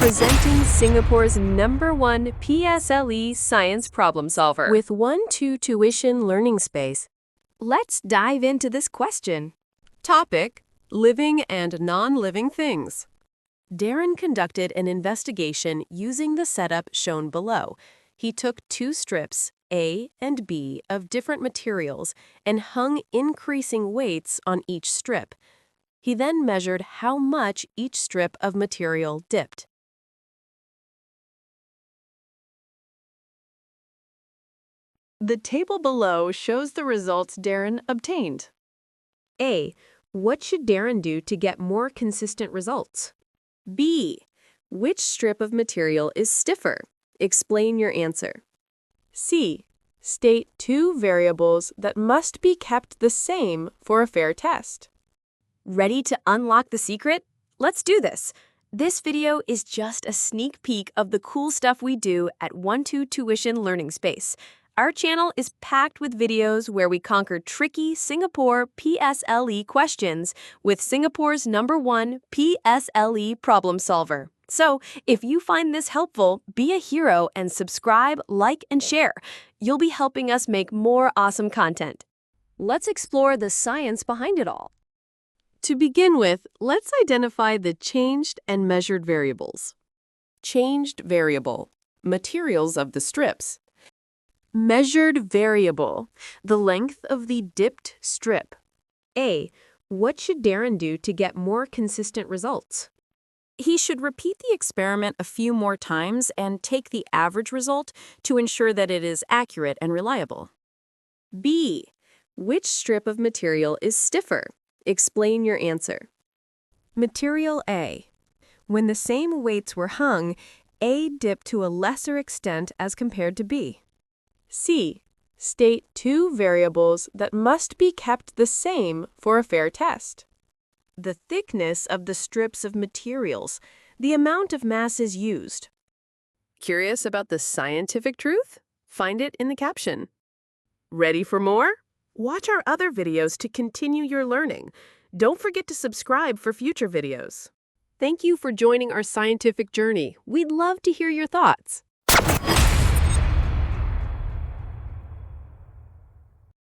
Presenting Singapore's #1 PSLE Science problem solver. With 1-2 tuition learning space, let's dive into this question. Topic: Living and non-living things. Darren conducted an investigation using the setup shown below. He took two strips, A and B, of different materials and hung increasing weights on each strip. He then measured how much each strip of material dipped. The table below shows the results Darren obtained. A. What should Darren do to get more consistent results? B. Which strip of material is stiffer? Explain your answer. C. State two variables that must be kept the same for a fair test. Ready to unlock the secret? Let's do this. This video is just a sneak peek of the cool stuff we do at 1-2 Tuition Learning Space. Our channel is packed with videos where we conquer tricky Singapore PSLE questions with Singapore's #1 PSLE problem solver. So, if you find this helpful, be a hero and subscribe, like, and share. You'll be helping us make more awesome content. Let's explore the science behind it all. To begin with, let's identify the changed and measured variables. Changed variable: materials of the strips. Measured variable: the length of the dipped strip. A. What should Darren do to get more consistent results? He should repeat the experiment a few more times and take the average result to ensure that it is accurate and reliable. B. Which strip of material is stiffer? Explain your answer. Material A. When the same weights were hung, A dipped to a lesser extent as compared to B. C. State two variables that must be kept the same for a fair test. The thickness of the strips of materials, the amount of masses used. Curious about the scientific truth? Find it in the caption. Ready for more? Watch our other videos to continue your learning. Don't forget to subscribe for future videos. Thank you for joining our scientific journey. We'd love to hear your thoughts.